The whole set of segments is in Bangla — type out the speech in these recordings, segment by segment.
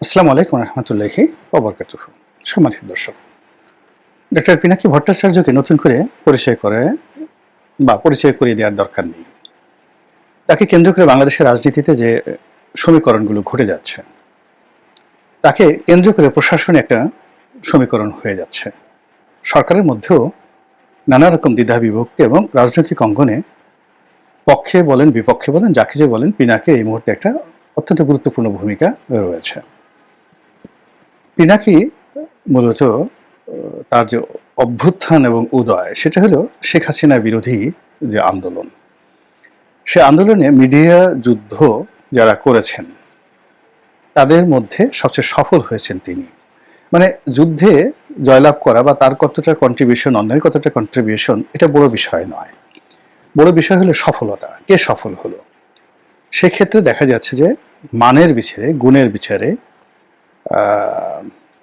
আসসালামু আলাইকুম রহমতুল্লাহি ওয়া বারাকাতুহু। সম্মানিত দর্শক, ডক্টর পিনাকি ভট্টাচার্যকে নতুন করে পরিচয় করিয়ে দেওয়ার দরকার নেই। তাকে কেন্দ্র করে বাংলাদেশের রাজনীতিতে যে সমীকরণগুলো ঘটে যাচ্ছে, তাকে কেন্দ্র করে প্রশাসনে একটা সমীকরণ হয়ে যাচ্ছে। সরকারের মধ্যেও নানা রকম দ্বিধা বিভক্তি এবং রাজনৈতিক অঙ্গনে পক্ষে বলেন বিপক্ষে বলেন যাকে যে বলেন, পিনাকির এই মুহূর্তে একটা অত্যন্ত গুরুত্বপূর্ণ ভূমিকা রয়েছে। পিনাকি মূলত তার যে অভ্যুত্থান এবং উদয়, সেটা হলো শেখ হাসিনা বিরোধী যে আন্দোলন। সে আন্দোলনে মিডিয়া যুদ্ধ যারা করেছেন তাদের মধ্যে সবচেয়ে সফল হয়েছেন তিনি। মানে যুদ্ধে জয়লাভ করা বা তার কতটা কন্ট্রিবিউশন, অন্যের কতটা কন্ট্রিবিউশন, এটা বড় বিষয় নয়। বড় বিষয় হলো সফলতা, কে সফল হলো। সেক্ষেত্রে দেখা যাচ্ছে যে মানের বিচারে, গুণের বিচারে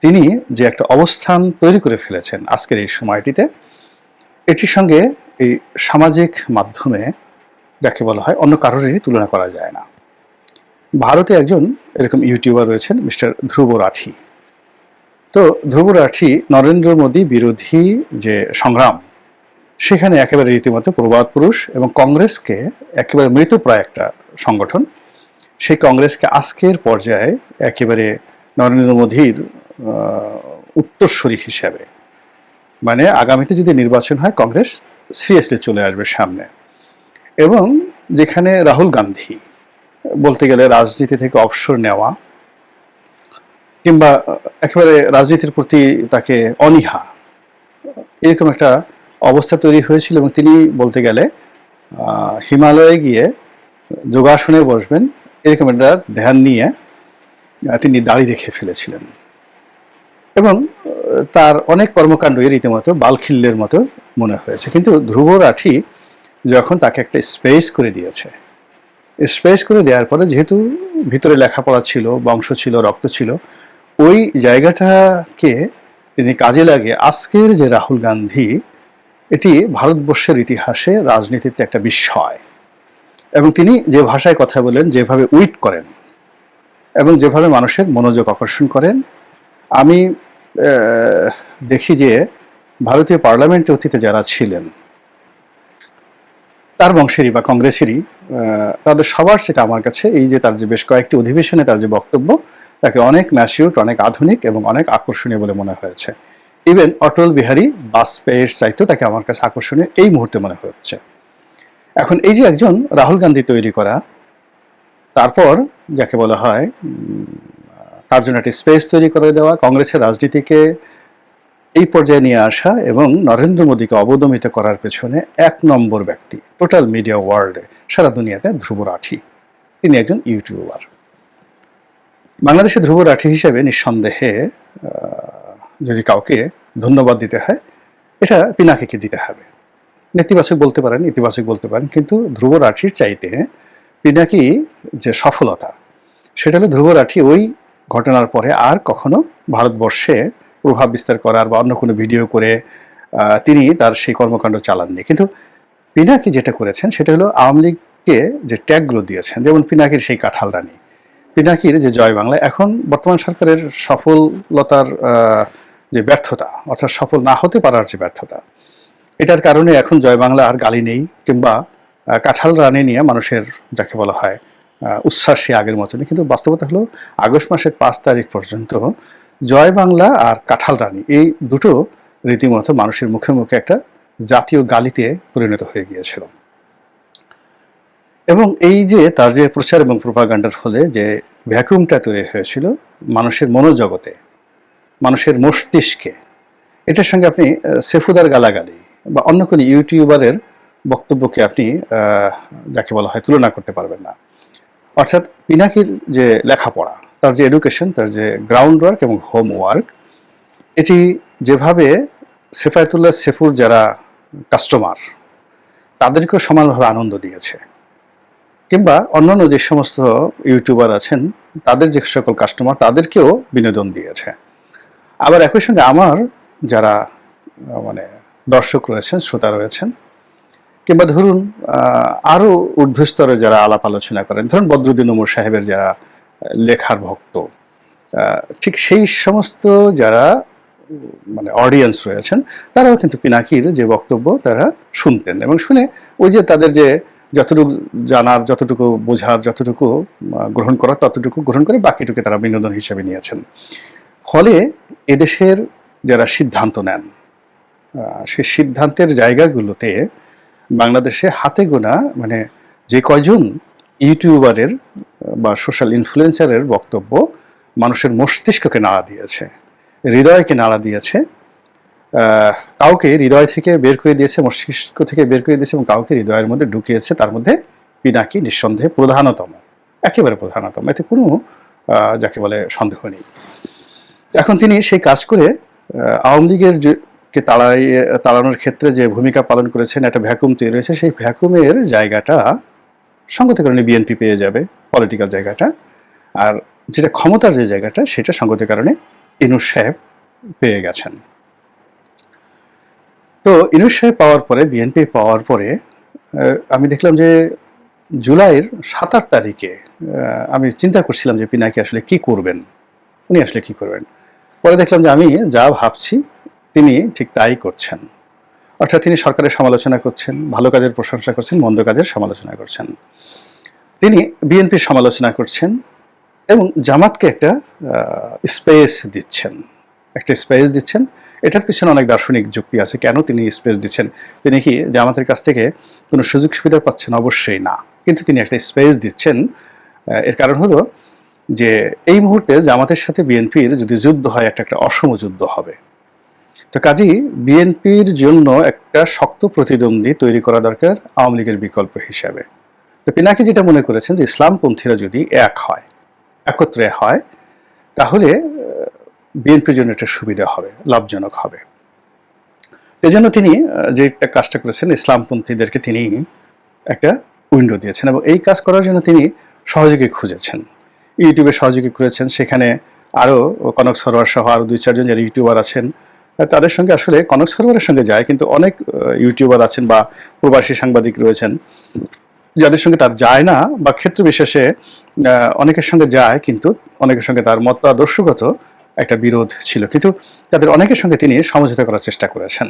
তিনি যে একটা অবস্থান তৈরি করে ফেলেছেন আজকের এই সময়টিতে, এটির সঙ্গে এই সামাজিক মাধ্যমে যাকে বলা হয় অন্য কারোরই তুলনা করা যায় না। ভারতে একজন এরকম ইউটিউবার রয়েছেন, মিস্টার ধ্রুব রাঠি। তো ধ্রুব রাঠি নরেন্দ্র মোদী বিরোধী যে সংগ্রাম, সেখানে একেবারে রীতিমতো প্রবাদ পুরুষ, এবং কংগ্রেসকে একেবারে মৃতপ্রায় একটা সংগঠন, সেই কংগ্রেসকে আজকের পর্যায়ে একেবারে নরেন্দ্র মোদীর উত্তরসূরি হিসাবে, মানে আগামীতে যদি নির্বাচন হয় কংগ্রেস সিরিয়াসলি চলে আসবে সামনে। এবং যেখানে রাহুল গান্ধী বলতে গেলে রাজনীতি থেকে অবসর নেওয়া কিংবা একেবারে রাজনীতির প্রতি তাকে অনীহা, এরকম একটা অবস্থা তৈরি হয়েছিল, এবং তিনি বলতে গেলে হিমালয়ে গিয়ে যোগাসনে বসবেন এরকম একটা ধ্যান নিয়ে তিনি দাড়ি রেখে ফেলেছিলেন। এবং তার অনেক কর্মকাণ্ডই রীতিমতো বালখিল্যের মতো মনে হয়েছে। কিন্তু ধ্রুব রাঠি যখন তাকে একটা স্পেস করে দিয়েছে, স্পেস করে দেওয়ার পরে যেহেতু ভিতরে লেখাপড়া ছিল, বংশ ছিল, রক্ত ছিল, ওই জায়গাটাকে তিনি কাজে লাগিয়ে আজকের যে রাহুল গান্ধী, এটি ভারতবর্ষের ইতিহাসে রাজনীতিতে একটা বিস্ময়। এবং তিনি যে ভাষায় কথা বলেন, যেভাবে উইট করেন এবং যেভাবে মানুষের মনোযোগ আকর্ষণ করেন, আমি দেখি যে ভারতীয় পার্লামেন্টে অতীতে যারা ছিলেন তার বংশেরই বা কংগ্রেসেরই, তাদের সবার সাথে আমার কাছে এই যে তার যে বেশ কয়েকটি অধিবেশনে তার যে বক্তব্য, তাকে অনেক ম্যাচিউরড, অনেক আধুনিক এবং অনেক আকর্ষণীয় বলে মনে হয়েছে। ইভেন অটল বিহারী বাজপেয়ীর চাইতেও তাকে আমার কাছে আকর্ষণীয় এই মুহূর্তে মনে হচ্ছে। এখন এই যে একজন রাহুল গান্ধী তৈরি করা, তারপর যাকে বলা হয় তার জন্য একটা স্পেস তৈরি করে দেওয়া, কংগ্রেসের রাজনীতিকে এই পর্যায়ে নিয়ে আসা এবং নরেন্দ্র মোদীকে অবদমিত করার পেছনে এক নম্বর ব্যক্তি টোটাল মিডিয়া ওয়ার্ল্ডে, সারা দুনিয়াতে ধ্রুব রাঠি। তিনি একজন ইউটিউবার। বাংলাদেশে ধ্রুব রাঠি হিসেবে নিঃসন্দেহে যদি কাউকে ধন্যবাদ দিতে হয়, এটা পিনাকিকে দিতে হবে। নেতিবাচক বলতে পারেন, ইতিবাচক বলতে পারেন, কিন্তু ধ্রুব রাঠির চাইতে পিনাকি যে সফলতা, সেটা হলো ধ্রুব রাঠি ওই ঘটনার পরে আর কখনো ভারতবর্ষে প্রভাব বিস্তার করার বা অন্য কোনো ভিডিও করে তিনি তার সেই কর্মকাণ্ড চালাননি। কিন্তু পিনাকি যেটা করেছেন সেটা হলো আওয়ামী লীগকে যে ট্যাগগুলো দিয়েছেন, যেমন পিনাকির সেই কাঁঠাল রানী, পিনাকির যে জয় বাংলা, এখন বর্তমান সরকারের সফলতার যে ব্যর্থতা, অর্থাৎ সফল না হতে পারার যে ব্যর্থতা, এটার কারণে এখন জয় বাংলা আর গালি নেই, কিংবা কাঁঠাল রানী নিয়ে মানুষের যাকে বলা হয় উচ্ছ্বাস সে আগের মতনই। কিন্তু বাস্তবতা হলো আগস্ট মাসের 5 তারিখ পর্যন্ত জয় বাংলা আর কাঁঠাল রানী এই দুটো রীতিমতো মানুষের মুখে মুখে একটা জাতীয় গালিতে পরিণত হয়ে গিয়েছিল। এবং এই যে তার যে প্রচার এবং প্রোপাগান্ডার ফলে যে ভ্যাকুমটা তৈরি হয়েছিল মানুষের মনোজগতে, মানুষের মস্তিষ্কে, এটার সঙ্গে আপনি সেফুদার গালাগালি বা অন্য কোনো ইউটিউবারের বক্তব্যকে আপনি যাকে বলা হয় তুলনা করতে পারবেন না। অর্থাৎ পিনাকির যে লেখাপড়া, তার যে এডুকেশন, তার যে গ্রাউন্ড ওয়ার্ক এবং হোমওয়ার্ক, এটি যেভাবে সেফায়েতুল্লাহ সেফুর যারা কাস্টমার তাদেরকেও সমানভাবে আনন্দ দিয়েছে, কিংবা অন্যান্য যে সমস্ত ইউটিউবার আছেন তাদের যে সকল কাস্টমার তাদেরকেও বিনোদন দিয়েছে। আবার একই সঙ্গে আমার যারা মানে দর্শক রয়েছেন, শ্রোতা রয়েছেন, কিংবা ধরুন আরও ঊর্ধ্বস্তরে যারা আলাপ আলোচনা করেন, ধরুন বদরুদ্দিন উমর সাহেবের যারা লেখার ভক্ত, ঠিক সেই সমস্ত যারা মানে অডিয়েন্স রয়েছেন তারাও কিন্তু পিনাকির যে বক্তব্য তারা শুনতেন এবং শুনে ওই যে তাদের যে যতটুকু জানার, যতটুকু বোঝার, যতটুকু গ্রহণ করার ততটুকু গ্রহণ করে বাকিটুকু তারা বিনোদন হিসেবে নিয়েছেন। ফলে এদেশের যারা সিদ্ধান্ত নেন সেই সিদ্ধান্তের জায়গাগুলোতে বাংলাদেশে হাতে গোনা মানে যে কয়জন ইউটিউবারের বা সোশ্যাল ইনফ্লুয়েন্সারের বক্তব্য মানুষের মস্তিষ্ককে নাড়া দিয়েছে, হৃদয়কে নাড়া দিয়েছে, কাউকে হৃদয় থেকে বের করে দিয়েছে, মস্তিষ্ক থেকে বের করে দিয়েছে এবং কাউকে হৃদয়ের মধ্যে ঢুকিয়েছে, তার মধ্যে পিনাকি নিঃসন্দেহে প্রধানতম, একেবারে প্রধানতম, এতে কোনো যাকে বলে সন্দেহ নেই। এখন তিনি সেই কাজ করে আওয়ামী লীগের কে তাড়ানোর ক্ষেত্রে যে ভূমিকা পালন করেছেন, একটা ভ্যাকুম তৈরি হয়েছে, সেই ভ্যাকুমের জায়গাটা সঙ্গত কারণে বিএনপি পেয়ে যাবে, পলিটিক্যাল জায়গাটা, আর যেটা ক্ষমতার যে জায়গাটা সেটা সঙ্গত কারণে ইনুস সাহেব পেয়ে গেছেন। তো ইনুস সাহেব পাওয়ার পরে, বিএনপি পাওয়ার পরে আমি দেখলাম যে জুলাইয়ের 7-8 তারিখে আমি চিন্তা করছিলাম যে পিনাকি আসলে কি করবেন, উনি আসলে কি করবেন। পরে দেখলাম যে আমি যা ভাবছি তিনি ঠিক তাই করছেন, অর্থাৎ তিনি সরকারের সমালোচনা করছেন, ভালো কাজের প্রশংসা করছেন, মন্দ কাজের সমালোচনা করছেন, তিনি বিএনপির সমালোচনা করছেন এবং জামাতকে একটা স্পেস দিচ্ছেন, এটার পিছনে অনেক দার্শনিক যুক্তি আছে কেন তিনি স্পেস দিচ্ছেন। তিনি কি জামাতের কাছ থেকে কোনো সুযোগ সুবিধা পাচ্ছেন? অবশ্যই না, কিন্তু তিনি একটা স্পেস দিচ্ছেন। এর কারণ হলো যে এই মুহূর্তে জামাতের সাথে বিএনপির যদি যুদ্ধ হয়, একটা অসম যুদ্ধ হবে। তো কাজেই বিএনপির জন্য একটা শক্ত প্রতিদ্বন্দ্বী তৈরি করা দরকার আওয়ামী লীগের বিকল্প হিসাবে। তো পিনাকি যেটা মনে করেছেন যে ইসলামপন্থীরা যদি একত্রে হয় তাহলে বিএনপির জন্য একটা সুবিধা হবে, লাভজনক হবে। এজন্য তিনি যে একটা কাজটা করেছেন, ইসলামপন্থীদেরকে তিনি একটা উইন্ডো দিয়েছেন এবং এই কাজ করার জন্য তিনি সহযোগী খুঁজেছেন, ইউটিউবে সহযোগী করেছেন। সেখানে আরও কনক সরোয়ার সহ আরও 2-4 জন যারা ইউটিউবার আছেন তাদের সঙ্গে, আসলে কনক সরোয়ারের সঙ্গে যায়, কিন্তু অনেক ইউটিউবার আছেন বা প্রবাসী সাংবাদিক রয়েছেন যাদের সঙ্গে তার যায় না, বা ক্ষেত্র বিশেষে অনেকের সঙ্গে যায় কিন্তু অনেকের সঙ্গে তার মতাদর্শগত একটা বিরোধ ছিল, কিন্তু তাদের অনেকের সঙ্গে তিনি সমঝোতা করার চেষ্টা করেছেন।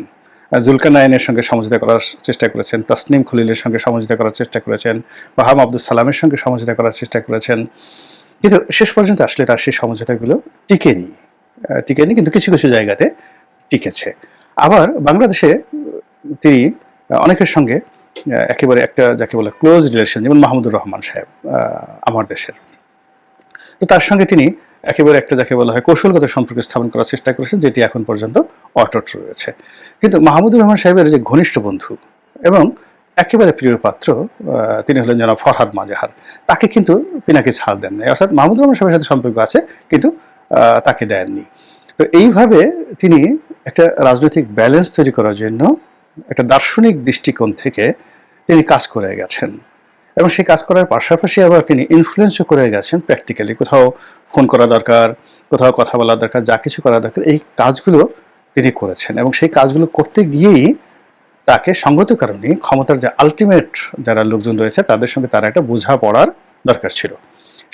জুলকারনাইনের সঙ্গে সমঝোতা করার চেষ্টা করেছেন, তাসনিম খলিলের সঙ্গে সমঝোতা করার চেষ্টা করেছেন, ওয়াহাব আব্দুল সালামের সঙ্গে সমঝোতা করার চেষ্টা করেছেন, কিন্তু শেষ পর্যন্ত আসলে তার সেই সমঝোতাগুলো টিকেনি, কিন্তু কিছু কিছু জায়গাতে টিকেছে। আবার বাংলাদেশে তিনি অনেকের সঙ্গে একেবারে একটা যাকে বলে ক্লোজ রিলেশন, যেমন মাহমুদুর রহমান সাহেব আমার দেশের, তো তার সঙ্গে তিনি একেবারে একটা যাকে বলা হয় কৌশলগত সম্পর্ক স্থাপন করার চেষ্টা করেছেন, যেটি এখন পর্যন্ত অটুট রয়েছে। কিন্তু মাহমুদুর রহমান সাহেবের যে ঘনিষ্ঠ বন্ধু এবং একেবারে প্রিয় পাত্র তিনি হলেন জনাব ফরহাদ মাজাহার, তাকে কিন্তু পিনাকি ছাড় দেন নাই, অর্থাৎ মাহমুদুর রহমান সাহেবের সাথে সম্পর্ক আছে কিন্তু তাকে দেননি। তো এইভাবে তিনি একটা রাজনৈতিক ব্যালেন্স তৈরি করার জন্য একটা দার্শনিক দৃষ্টিকোণ থেকে তিনি কাজ করে গেছেন এবং সেই কাজ করার পাশাপাশি আবার তিনি ইনফ্লুয়েন্সও করে গেছেন প্র্যাকটিক্যালি। কোথাও ফোন করা দরকার, কোথাও কথা বলা দরকার, যা কিছু করা দরকার এই কাজগুলো তিনি করেছেন এবং সেই কাজগুলো করতে গিয়েই তাকে সঙ্গত কারণে ক্ষমতার যে আলটিমেট যারা লোকজন রয়েছে তাদের সঙ্গে তার একটা বোঝাপড়ার দরকার ছিল।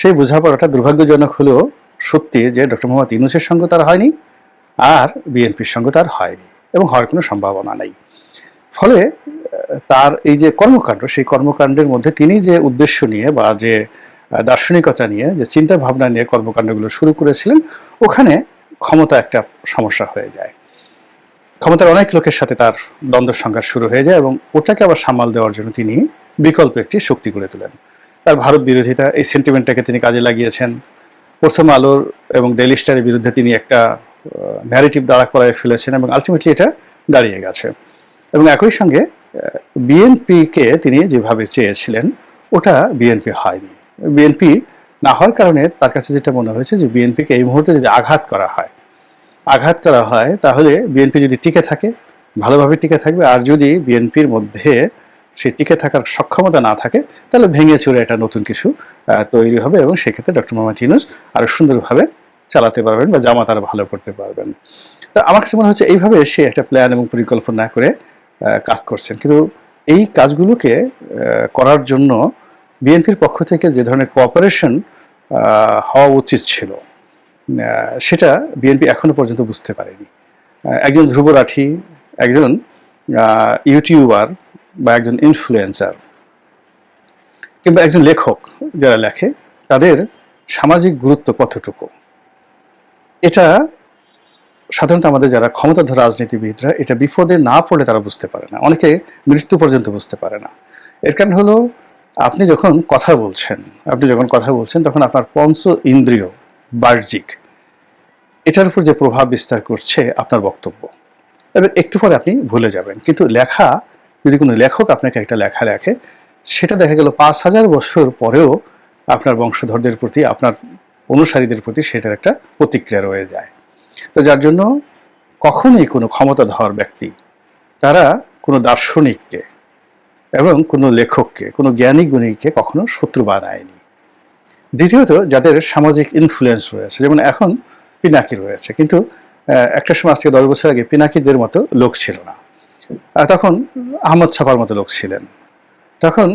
সেই বোঝাপড়াটা দুর্ভাগ্যজনক হলেও সত্যি যে ডক্টর মোহাম্মদ ইউনূসের সঙ্গে তার হয়নি, আর বিএনপির সঙ্গে তার হয়নি এবং হওয়ার কোনো সম্ভাবনা নেই। ফলে তার এই যে কর্মকাণ্ড, সেই কর্মকাণ্ডের মধ্যে তিনি যে উদ্দেশ্য নিয়ে বা যে দার্শনিকতা নিয়ে, যে চিন্তা ভাবনা নিয়ে কর্মকাণ্ডগুলো শুরু করেছিলেন, ওখানে ক্ষমতা একটা সমস্যা হয়ে যায়। ক্ষমতার অনেক লোকের সাথে তার দ্বন্দ্ব সংঘাত শুরু হয়ে যায় এবং ওটাকে আবার সামাল দেওয়ার জন্য তিনি বিকল্প একটি শক্তি গড়ে তোলেন। তার ভারত বিরোধিতা, এই সেন্টিমেন্টটাকে তিনি কাজে লাগিয়েছেন। প্রথম আলোর এবং ডেইলি স্টারের বিরুদ্ধে তিনি একটা ন্যারেটিভ দাঁড়া করায় ফেলেছেন এবং আলটিমেটলি এটা দাঁড়িয়ে গেছে। এবং একই সঙ্গে বিএনপিকে তিনি যেভাবে চেয়েছিলেন ওটা বিএনপি হয়নি। বিএনপি না হওয়ার কারণে তার কাছে যেটা মনে হয়েছে যে বিএনপিকে এই মুহূর্তে যদি আঘাত করা হয় তাহলে বিএনপি যদি টিকে থাকে ভালোভাবে টিকে থাকবে, আর যদি বিএনপির মধ্যে সেই টিকে থাকার সক্ষমতা না থাকে তাহলে ভেঙে চুরে একটা নতুন কিছু তৈরি হবে এবং সেক্ষেত্রে ডক্টর মোহাম্মদ ইউনূস আরো সুন্দরভাবে চালাতে পারবেন বা জামাত আরো ভালো করতে পারবেন। তো আমার কাছে মনে হচ্ছে এইভাবে সে একটা প্ল্যান এবং পরিকল্পনা করে কাজ করছেন। কিন্তু এই কাজগুলোকে করার জন্য বিএনপির পক্ষ থেকে যে ধরনের কোঅপারেশন হওয়া উচিত ছিল সেটা বিএনপি এখনো পর্যন্ত বুঝতে পারেনি। একজন ধ্রুব রাঠি, একজন ইউটিউবার বা একজন ইনফ্লুয়েন্সার কিংবা একজন লেখক যারা লেখে, তাদের সামাজিক গুরুত্ব কতটুকু, এটা সাধারণত আমাদের যারা ক্ষমতাধর রাজনীতিবিদরা এটা বিপদে না পড়লে তারা বুঝতে পারে না, অনেকে মৃত্যু পর্যন্ত বুঝতে পারে না। এর কারণ হলো আপনি যখন কথা বলছেন তখন আপনার পঞ্চ ইন্দ্রিয় বাহ্যিক এটার উপর যে প্রভাব বিস্তার করছে আপনার বক্তব্য, এবার একটু পরে আপনি ভুলে যাবেন। কিন্তু লেখা, যদি কোনো লেখক আপনাকে একটা লেখা লেখে, সেটা দেখা গেল 5,000 বছর পরেও আপনার বংশধরদের প্রতি, আপনার অনুসারীদের প্রতি সেটার একটা প্রতিক্রিয়া রয়ে যায়। তো যার জন্য কখনোই কোনো ক্ষমতাধর ব্যক্তি তারা কোনো দার্শনিককে এবং কোনো লেখককে, কোনো জ্ঞানী গুণীকে কখনো শত্রু বানায়নি। দ্বিতীয়ত, যাদের সামাজিক ইনফ্লুয়েন্স রয়েছে, যেমন এখন পিনাকি রয়েছে, কিন্তু একটা সময় আজকে 10 বছর আগে পিনাকিদের মতো লোক ছিল না। তখন আহমদ ছাপার মতো লোক ছিলেন, তখন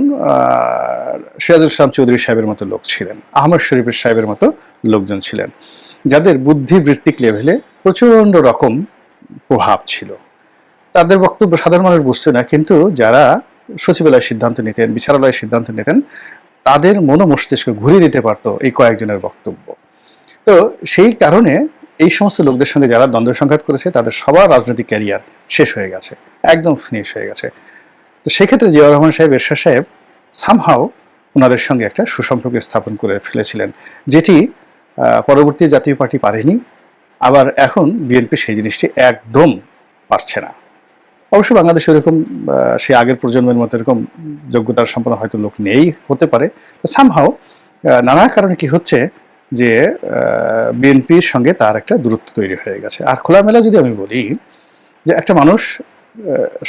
সিরাজুল ইসলাম চৌধুরী সাহেবের মতো লোক ছিলেন, আহমদ শরীফের সাহেবের মতো লোকজন ছিলেন, যাদের বুদ্ধিবৃত্তিক লেভেলে প্রচণ্ড রকম প্রভাব ছিল। তাদের বক্তব্য সাধারণ মানুষ বুঝছে না, কিন্তু যারা সচিবালয়ের সিদ্ধান্ত নিতেন, বিচারালয়ের সিদ্ধান্ত নিতেন, তাদের মস্তিষ্ক ঘুরিয়ে দিতে পারতো এই কয়েকজনের বক্তব্য। তো সেই কারণে এই সমস্ত লোকদের সঙ্গে যারা দ্বন্দ্ব সংঘাত করেছে, তাদের সবার রাজনৈতিক ক্যারিয়ার শেষ হয়ে গেছে, একদম ফিনিশ হয়ে গেছে। তো সেক্ষেত্রে জিয়াউর রহমান সাহেব, এরশাদ সাহেব সামহাও ওনাদের সঙ্গে একটা সুসম্পর্ক স্থাপন করে ফেলেছিলেন, যেটি পরবর্তী জাতীয় পার্টি পারেনি। আবার এখন বিএনপি সেই জিনিসটি একদম পারছে না। অবশ্য বাংলাদেশে এরকম সে আগের প্রজন্মের মতো এরকম যোগ্যতার সম্পন্ন হয়তো লোক নেই, হতে পারে। সামহাও নানা কারণে কি হচ্ছে যে বিএনপির সঙ্গে তার একটা দূরত্ব তৈরি হয়ে গেছে। আর খোলামেলা যদি আমি বলি যে একটা মানুষ,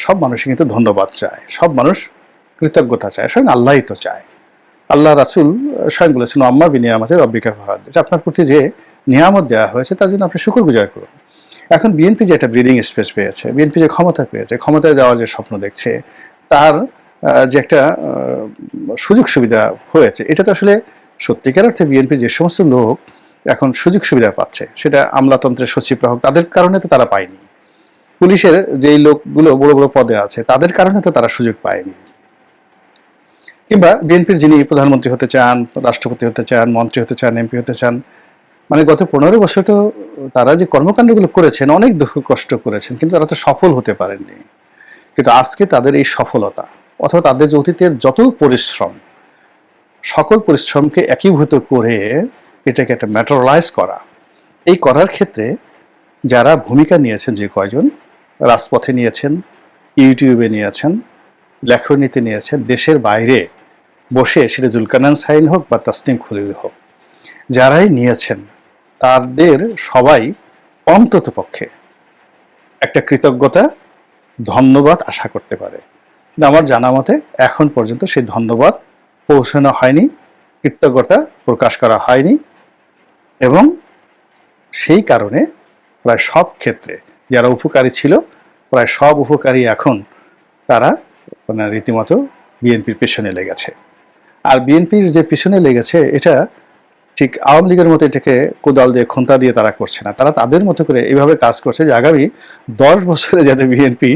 সব মানুষই কিন্তু ধন্যবাদ চায়, সব মানুষ কৃতজ্ঞতা চায়, স্বয়ং আল্লাহই তো চায়। আল্লাহ রাসূল স্বয়ং বলেছেন, আম্মা বিনিয়ামতে রব্বিকা ফাহাদ্দিস, আপনার প্রতি যে নিয়ামত দেওয়া হয়েছে তার জন্য আপনি শুকরগুজার করুন। এখন বিএনপি যে একটা ব্রিদিং স্পেস পেয়েছে, বিএনপি যে ক্ষমতা পেয়েছে, ক্ষমতায় যাওয়ার যে স্বপ্ন দেখছে, তার যে একটা সুযোগ সুবিধা হয়েছে, এটা তো আসলে সত্যিকার অর্থে বিএনপি যে সমস্ত লোক এখন সুযোগ সুবিধা পাচ্ছে, সেটা আমলাতন্ত্রের সচিবরা হোক, তাদের কারণে তো তারা পায়নি। পুলিশের যেই লোকগুলো বড় বড় পদে আছে, তাদের কারণে তো তারা সুযোগ পায়নি। কিংবা বিএনপির যিনি প্রধানমন্ত্রী হতে চান, রাষ্ট্রপতি হতে চান, মন্ত্রী হতে চান, এমপি হতে চান, মানে গত 15 বছর তো তারা যে কর্মকাণ্ডগুলো করেছেন, অনেক দুঃখ কষ্ট করেছেন, কিন্তু তারা তো সফল হতে পারেননি। কিন্তু আজকে তাদের এই সফলতা, অথবা তাদের যে অতীতের যত পরিশ্রম, সকল পরিশ্রমকে একীভূত করে এটাকে একটা ম্যাটেরিয়ালাইজ করা, এই করার ক্ষেত্রে যারা ভূমিকা নিয়েছেন, যে কয়জন রাজপথে নিয়েছেন, ইউটিউবে নিয়েছেন, লেখনীতে নিয়েছেন, দেশের বাইরে বসে, সেটা জুলকারনাইন সাইন হোক বা তাসনিম খলিল হোক, যারাই নিয়েছেন তাদের সবাই অন্তত পক্ষে একটা কৃতজ্ঞতা, ধন্যবাদ আশা করতে পারে। কিন্তু আমার জানা মতে এখন পর্যন্ত সেই ধন্যবাদ পৌঁছানো হয়নি, কৃতজ্ঞতা প্রকাশ করা হয়নি, এবং সেই কারণে প্রায় সব ক্ষেত্রে যারা উপকারী ছিল, প্রায় সব উপকারী এখন তারা মানে রীতিমতো বিএনপির পেছনে লেগেছে। আর বিএনপির যে পিছনে লেগেছে, এটা ঠিক আওয়ামী লীগের মতো এটাকে কোদাল দিয়ে, খুন্তা দিয়ে তারা করছে না। তারা তাদের মতো করে এইভাবে কাজ করছে যে আগামী 10 বছরে যাতে বিএনপি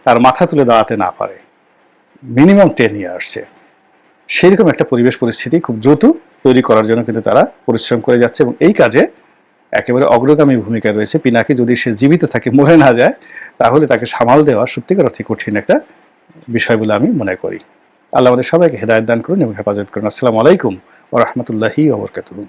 তার মাথা তুলে দাঁড়াতে না পারে, মিনিমাম 10 ইয়ার্সে, সেইরকম একটা পরিবেশ পরিস্থিতি খুব দ্রুত তৈরি করার জন্য কিন্তু তারা পরিশ্রম করে যাচ্ছে, এবং এই কাজে একেবারে অগ্রগামী ভূমিকায় রয়েছে পিনাকি। যদি সে জীবিত থাকে, মরে না যায়, তাহলে তাকে সামাল দেওয়া সত্যিকার অর্থে কঠিন একটা বিষয় বলে আমি মনে করি। আল্লাহ আমাদের সবাইকে হেদায়েত দান করুন এবং হেফাজত করুন। আসসালামু আলাইকুম ওয়া রাহমাতুল্লাহি ওয়া বারাকাতুহু।